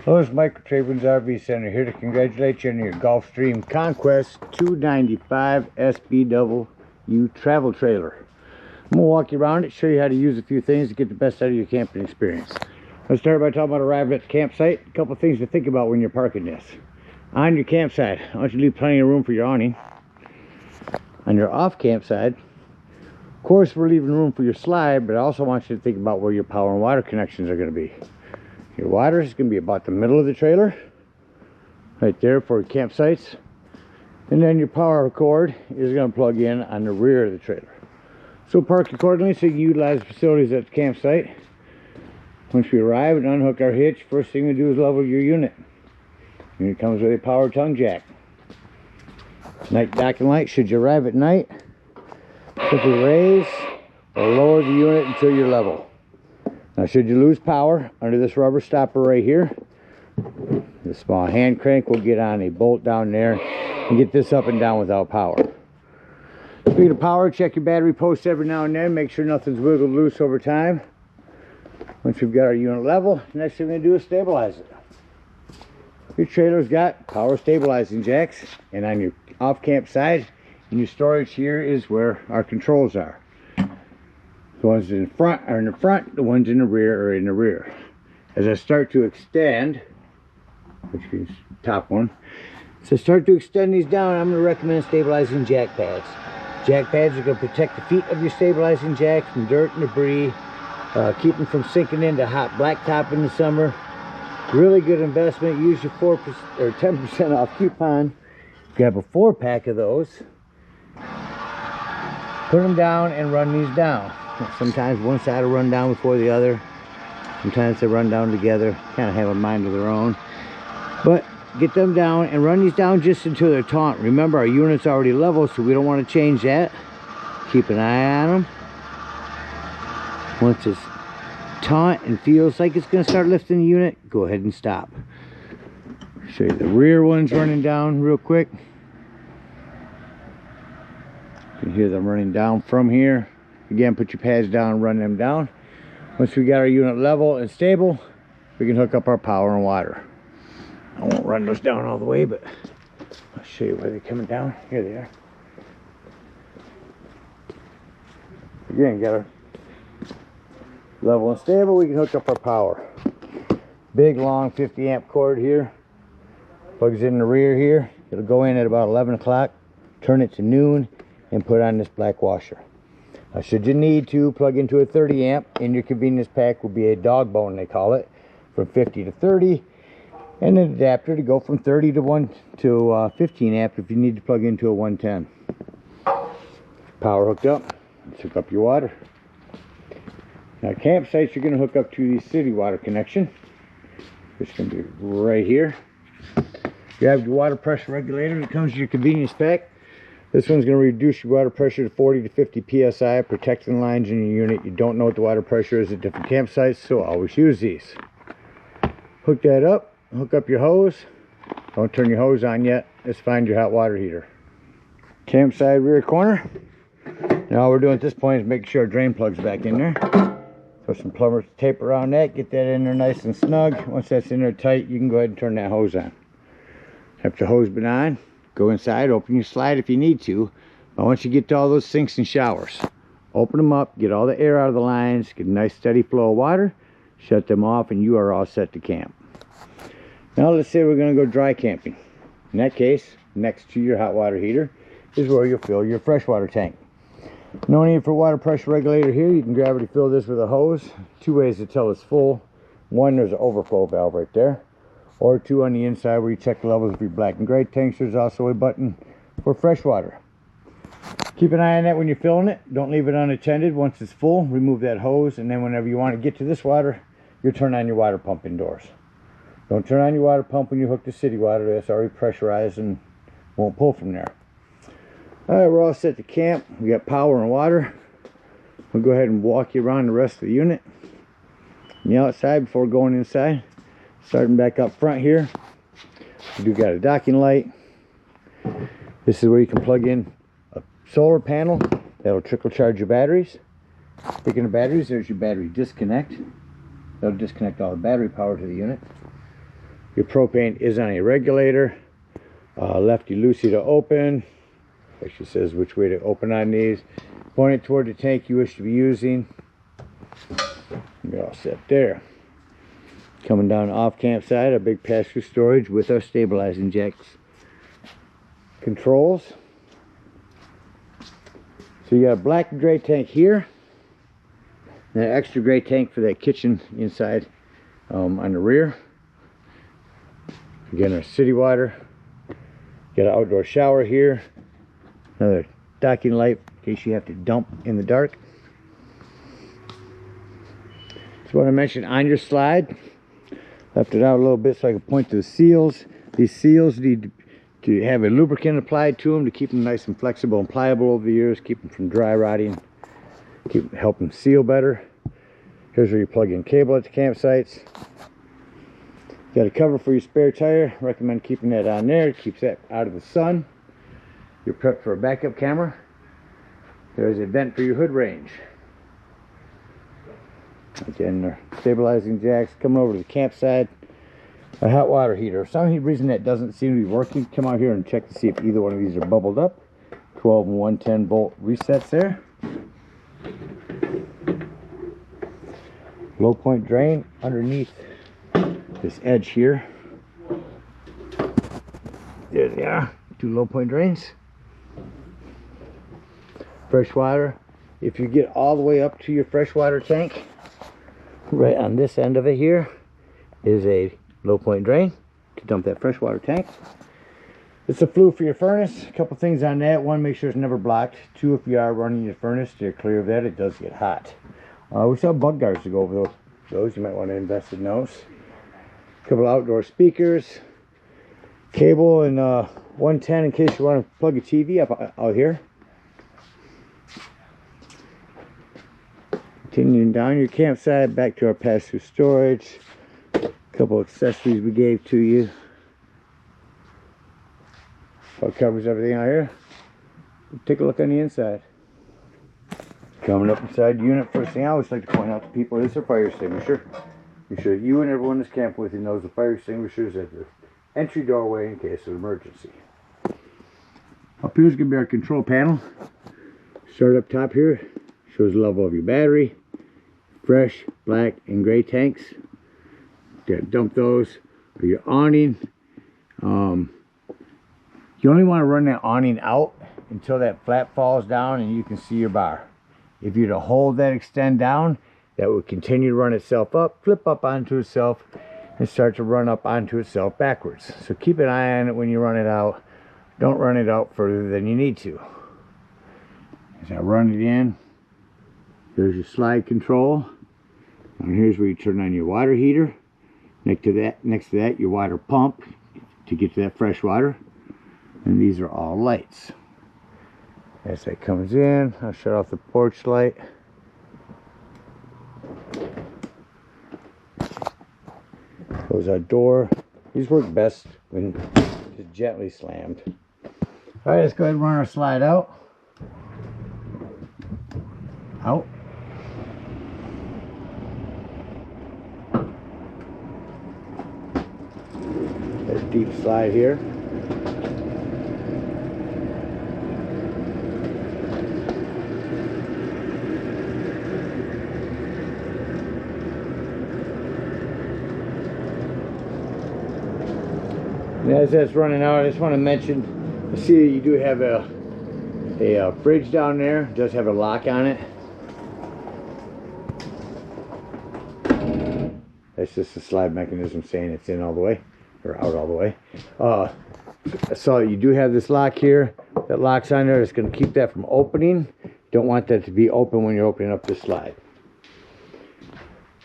Hello, it's Mike with TradeWinds RV Center here to congratulate you on your Gulfstream Conquest 295 SBW travel trailer. I'm going to walk you around it, show you how to use a few things to get the best out of your camping experience. Let's start by talking about arriving at the campsite. A couple things to think about when you're parking this. On your campsite, I want you to leave plenty of room for your awning. On your off campsite, of course we're leaving room for your slide, but I also want you to think about where your power and water connections are going to be. Your water is going to be about the middle of the trailer, right there for campsites. And then your power cord is going to plug in on the rear of the trailer. So park accordingly so you can utilize the facilities at the campsite. Once we arrive and unhook our hitch, first thing we do is level your unit. Unit comes with a power tongue jack. Night docking light, should you arrive at night, simply raise or lower the unit until you're level. Now should you lose power, under this rubber stopper right here, the small hand crank will get on a bolt down there and get this up and down without power. Speaking of power, check your battery posts every now and then, make sure nothing's wiggled loose over time. Once we've got our unit level, the next thing we're going to do is stabilize it. Your trailer's got power stabilizing jacks, and on your off camp side, in your storage here is where our controls are. The ones in the front are in the front, the ones in the rear are in the rear. As I start to extend, which is the top one, as I start to extend these down, I'm going to recommend stabilizing jack pads. Jack pads are going to protect the feet of your stabilizing jack from dirt and debris, keep them from sinking into hot blacktop in the summer. Really good investment. Use your 4% or 10% off coupon. If you have a 4-pack of those, put them down and run these down. Sometimes one side will run down before the other. Sometimes they run down together. Kind of have a mind of their own. But get them down and run these down just until they're taut. Remember, our unit's already level, so we don't want to change that. Keep an eye on them. Once it's taut and feels like it's going to start lifting the unit, go ahead and stop. Show you the rear ones running down real quick. You can hear them running down from here. Again, put your pads down and run them down. Once we got our unit level and stable, we can hook up our power and water. I won't run those down all the way, but I'll show you where they're coming down. Here they are. Again, got our level and stable, we can hook up our power. Big long 50 amp cord here. Plugs in the rear here. It'll go in at about 11 o'clock, turn it to noon, and put on this black washer. Should you need to plug into a 30 amp, in your convenience pack will be a dog bone, they call it, from 50 to 30, and an adapter to go from 30 to 15 amp if you need to plug into a 110. Power hooked up, let's hook up your water. Now campsites, you're going to hook up to the city water connection, which is going to be right here. You have your water pressure regulator that comes with your convenience pack. This one's going to reduce your water pressure to 40 to 50 psi, protecting lines in your unit. You don't know what the water pressure is at different campsites, so always use these. Hook that up, hook up your hose. Don't turn your hose on yet. Let's find your hot water heater. Campsite rear corner. Now all we're doing at this point is making sure our drain plug's back in there. Put some plumber's tape around that, get that in there nice and snug. Once that's in there tight, you can go ahead and turn that hose on. After the hose been on, go inside, open your slide if you need to. But once you get to all those sinks and showers, open them up, get all the air out of the lines, get a nice steady flow of water, shut them off, and you are all set to camp. Now let's say we're going to go dry camping. In that case, next to your hot water heater is where you'll fill your freshwater tank. No need for water pressure regulator here. You can gravity fill this with a hose. 2 ways to tell it's full. One, there's an overflow valve right there. Or 2 on the inside where you check the levels of your black and gray tanks. There's also a button for fresh water. Keep an eye on that when you're filling it. Don't leave it unattended. Once it's full, remove that hose, and then whenever you want to get to this water, you turn on your water pump indoors. Don't turn on your water pump when you hook the city water. That's already pressurized and won't pull from there. Alright, we're all set to camp. We got power and water. We'll go ahead and walk you around the rest of the unit. On the outside before going inside. Starting back up front here, we do got a docking light. This is where you can plug in a solar panel that'll trickle charge your batteries. Speaking of batteries, there's your battery disconnect. That'll disconnect all the battery power to the unit. Your propane is on a regulator. Lefty loosey to open. Actually says which way to open on these. Point it toward the tank you wish to be using. You're all set there. Coming down off campsite, a big pass-through storage with our stabilizing jacks controls. So you got a black and gray tank here, and an extra gray tank for that kitchen inside on the rear. Again, our city water. Got an outdoor shower here. Another docking light in case you have to dump in the dark. Just want to mention on your slide, left it out a little bit so I can point to the seals. These seals need to have a lubricant applied to them to keep them nice and flexible and pliable over the years, keep them from dry rotting, help them seal better. Here's where you plug in cable at the campsites. Got a cover for your spare tire. Recommend keeping that on there. It keeps that out of the sun. You're prepped for a backup camera. There's a vent for your hood range. Again, our stabilizing jacks. Coming over to the campsite, a hot water heater. For some reason that doesn't seem to be working, come out here and check to see if either one of these are bubbled up. 12 and 110 volt resets there. Low point drain underneath this edge here. There they are, 2 low point drains. Fresh water. If you get all the way up to your freshwater tank, right on this end of it here is a low point drain to dump that freshwater tank. It's a flue for your furnace. A couple things on that. One, make sure it's never blocked. 2, if you are running your furnace, steer clear of that. It does get hot. We still have bug guards to go over those. You might want to invest in those. A couple outdoor speakers. Cable and 110 in case you want to plug a TV up out here. Continuing down your campsite, back to our pass-through storage. A couple accessories we gave to you. That covers everything out here. Take a look on the inside. Coming up inside the unit, first thing I always like to point out to people is their fire extinguisher. Be sure you and everyone that's camping with you knows the fire extinguisher is at the entry doorway in case of emergency. Up here is going to be our control panel. Start up top here. Shows the level of your battery. Fresh, black, and gray tanks. You dump those. Or your awning. You only want to run that awning out until that flap falls down and you can see your bar. If you were to hold that extend down, that would continue to run itself up, flip up onto itself, and start to run up onto itself backwards. So keep an eye on it when you run it out. Don't run it out further than you need to. As I run it in, there's your slide control. And here's where you turn on your water heater. Next to that, your water pump to get to that fresh water. And these are all lights. As that comes in, I'll shut off the porch light. Close our door. These work best when just gently slammed. All right, let's go ahead and run our slide out. Out. There's a deep slide here. And as that's running out, I just want to mention, I see you do have a fridge down there. It does have a lock on it. That's just a slide mechanism saying it's in all the way, or out all the way. So you do have this lock here that locks on there. It's going to keep that from opening. Don't want that to be open when you're opening up this slide.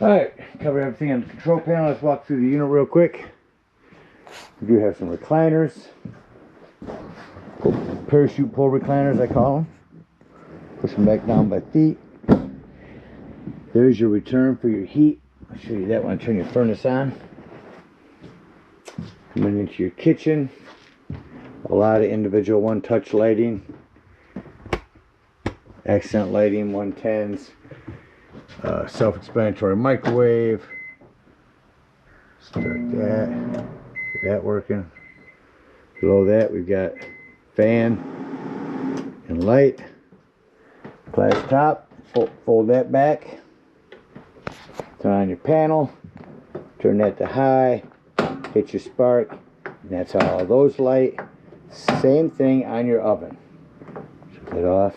Alright, cover everything on the control panel. Let's walk through the unit real quick. We do have some recliners. Parachute pull recliners, I call them. Push them back down by feet. There's your return for your heat. I'll show you that when I turn your furnace on. Coming into your kitchen. A lot of individual one-touch lighting. Accent lighting, 110s. Self-explanatory microwave. Start that. Get that working. Below that we've got fan and light. Glass top. Fold that back. Turn on your panel. Turn that to high. Hit your spark. And that's how all those light. Same thing on your oven. Shut that off.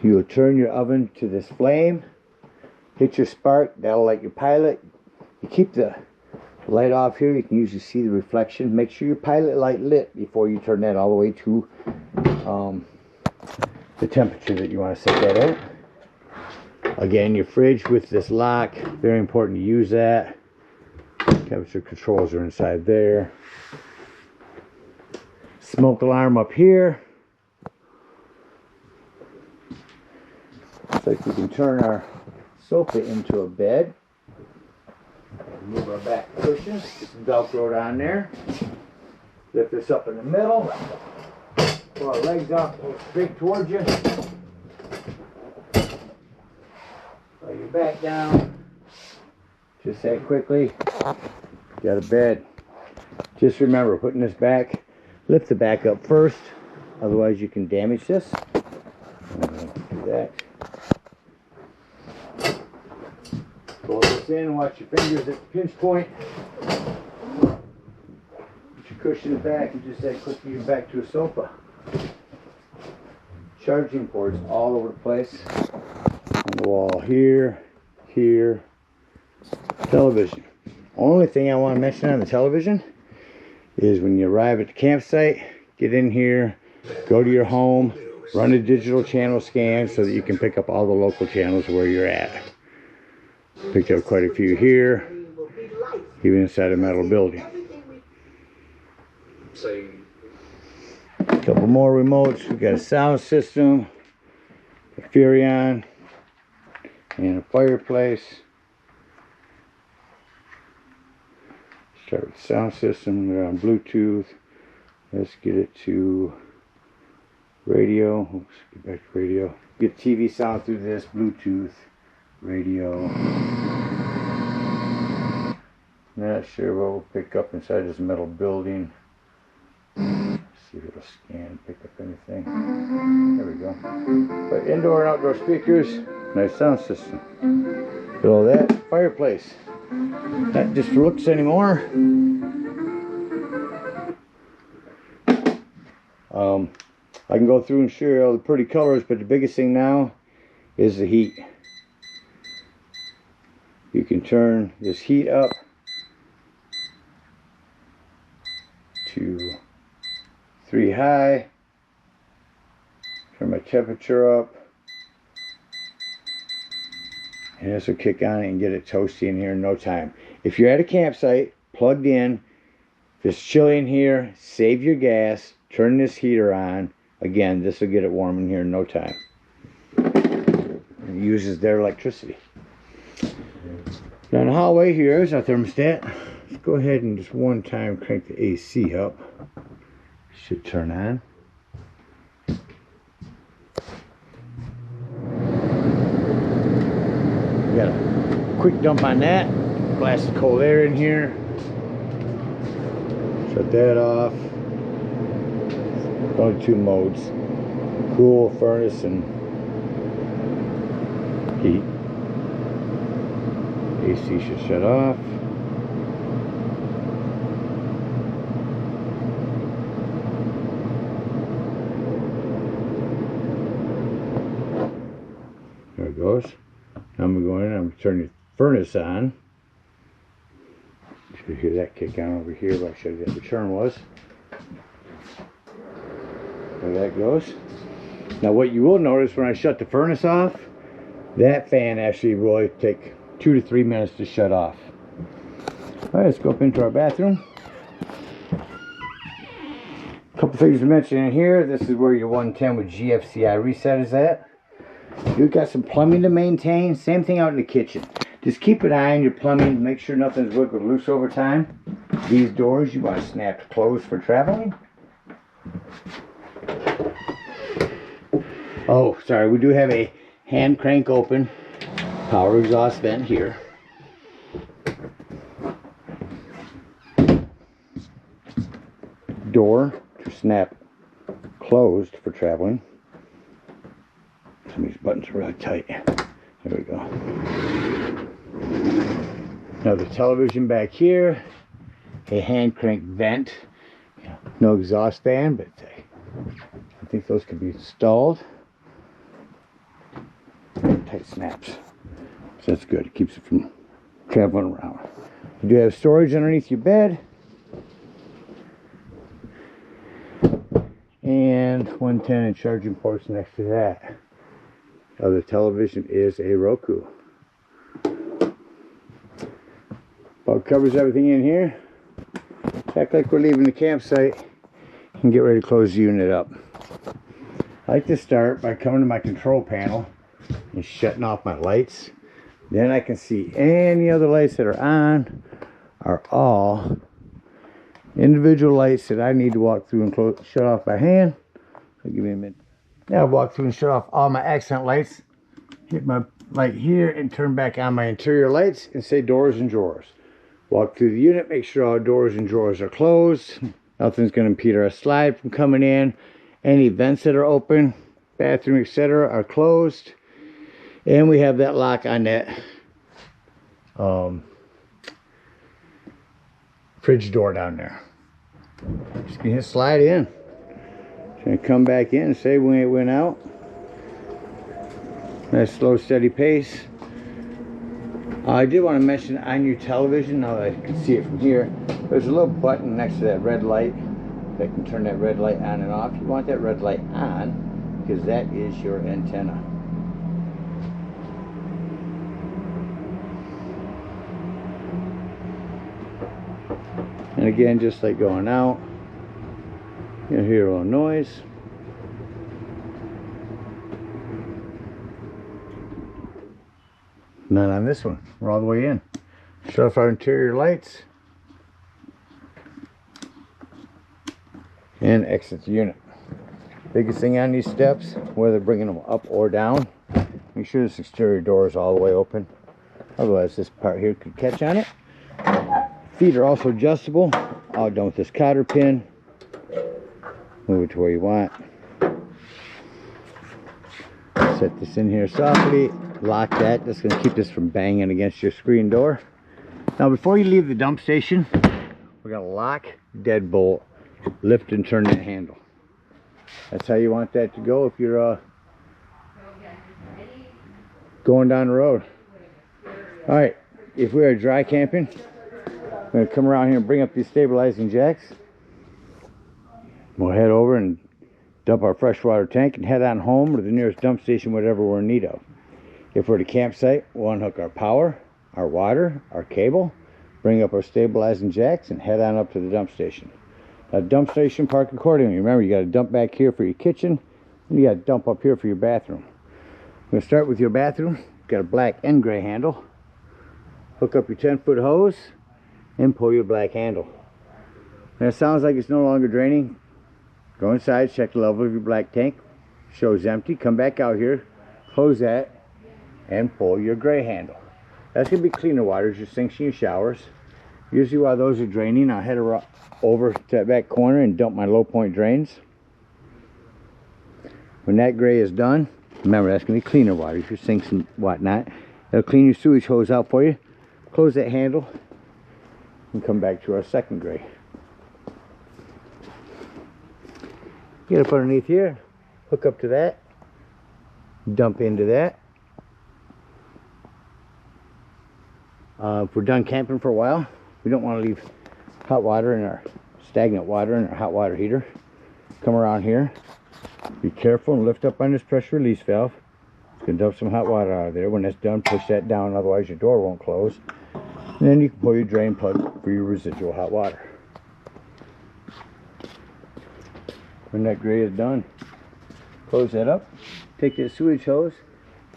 You will turn your oven to this flame. Hit your spark. That'll light your pilot. You keep the light off here. You can usually see the reflection. Make sure your pilot light lit before you turn that all the way to the temperature that you want to set that at. Again, your fridge with this lock. Very important to use that. Temperature controls are inside there. Smoke alarm up here. Looks like we can turn our sofa into a bed. Move our back cushion. Get some Velcro on there. Lift this up in the middle. Pull our legs up, pull straight towards you. Lay your back down. Just that quickly. Got a bed. Just remember, putting this back, lift the back up first. Otherwise you can damage this. Do that. Pull this in, watch your fingers at the pinch point. Put your cushion back and just that quickly you're back to a sofa. Charging ports all over the place. On the wall here, here. Television. Only thing I want to mention on the television is when you arrive at the campsite, get in here, go to your home, run a digital channel scan so that you can pick up all the local channels where you're at. Picked up quite a few here, even inside a metal building. A couple more remotes. We've got a sound system, a Furrion, and a fireplace. Start with the sound system. We're on Bluetooth. Let's get it to radio. Oops, get back to radio. Get TV sound through this. Bluetooth, radio. Not sure what we'll pick up inside this metal building. Let's see if it'll scan and pick up anything. There we go. But indoor and outdoor speakers. Nice sound system. Below that, fireplace. Not just for looks anymore. I can go through and show you all the pretty colors, but the biggest thing now is the heat. You can turn this heat up to 3 high. Turn my temperature up. And this will kick on and get it toasty in here in no time. If you're at a campsite, plugged in, if it's chilly in here, save your gas, turn this heater on. Again, this will get it warm in here in no time. It uses their electricity. Down the hallway here is our thermostat. Let's go ahead and just one time crank the AC up. Should turn on. Got a quick dump on that. Blast the cold air in here. Shut that off. Only 2 modes. Cool, furnace, and heat. AC should shut off. There it goes. Now I'm going to go in and I'm going to turn the furnace on. You should hear that kick on over here, but I'll show you what the turn was. There that goes. Now what you will notice when I shut the furnace off, that fan actually will take 2 to 3 minutes to shut off. Alright, let's go up into our bathroom. A couple things to mention in here. This is where your 110 with GFCI reset is at. You've got some plumbing to maintain. Same thing out in the kitchen. Just keep an eye on your plumbing. Make sure nothing's wiggled loose over time. These doors you want to snap closed for traveling. Oh, sorry. We do have a hand crank open power exhaust vent here. door to snap closed for traveling. Some of these buttons are really tight. There we go. Another television back here. A hand crank vent. No exhaust fan, but I think those can be installed. Tight snaps. So that's good. It keeps it from traveling around. You do have storage underneath your bed. And 110 and charging ports next to that. Other television is a Roku. About covers everything in here. Act like we're leaving the campsite and get ready to close the unit up. I like to start by coming to my control panel and shutting off my lights. Then I can see any other lights that are on are all individual lights that I need to walk through and shut off by hand. So give me a minute. Now I'll walk through and shut off all my accent lights. Hit my light here and turn back on my interior lights and say doors and drawers. Walk through the unit, make sure all doors and drawers are closed. Nothing's going to impede our slide from coming in. Any vents that are open, bathroom, etc. are closed. And we have that lock on that fridge door down there. Just gonna slide in. Gonna come back in and say when it went out. Nice slow steady pace. I did want to mention on your television, now that I can see it from here, there's a little button next to that red light that can turn that red light on and off. You want that red light on because that is your antenna. And again, just like going out, you'll hear a little noise. Not on this one. We're all the way in. Shut off our interior lights. And exit the unit. Biggest thing on these steps, whether bringing them up or down, make sure this exterior door is all the way open. Otherwise, this part here could catch on it. Feet are also adjustable. All done with this cotter pin. Move it to where you want. Set this in here softly. Lock that. That's going to keep this from banging against your screen door. Now, before you leave the dump station, we're going to lock, deadbolt, lift and turn that handle. That's how you want that to go if you're going down the road. All right, if we are dry camping, I'm going to come around here and bring up these stabilizing jacks. We'll head over and dump our freshwater tank and head on home to the nearest dump station, whatever we're in need of. If we're at a campsite, we'll unhook our power, our water, our cable, bring up our stabilizing jacks, and head on up to the dump station. Now, dump station, park accordingly. Remember, you got to dump back here for your kitchen, and you got to dump up here for your bathroom. I'm going to start with your bathroom. Got a black and gray handle. Hook up your 10-foot hose and pull your black handle. Now, it sounds like it's no longer draining. Go inside, check the level of your black tank. Shows empty. Come back out here, close that, and pull your gray handle. That's going to be cleaner water, your sinks and your showers. Usually while those are draining, I'll head over to that back corner and dump my low point drains. When that gray is done, remember that's going to be cleaner water, your sinks and whatnot. It'll clean your sewage hose out for you. Close that handle and come back to our second gray. Get up underneath here, hook up to that, dump into that. If we're done camping for a while, we don't want to leave hot water in our stagnant water in our hot water heater. Come around here, be careful and lift up on this pressure release valve. It's going to dump some hot water out of there. When that's done, push that down, otherwise your door won't close. And then you can pull your drain plug for your residual hot water. When that gray is done, close that up, take that sewage hose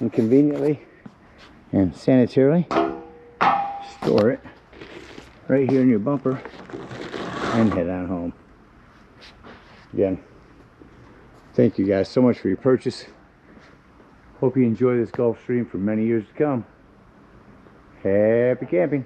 and conveniently and sanitarily store it right here in your bumper and head on home. Again, thank you guys so much for your purchase. Hope you enjoy this Gulfstream for many years to come. Happy camping.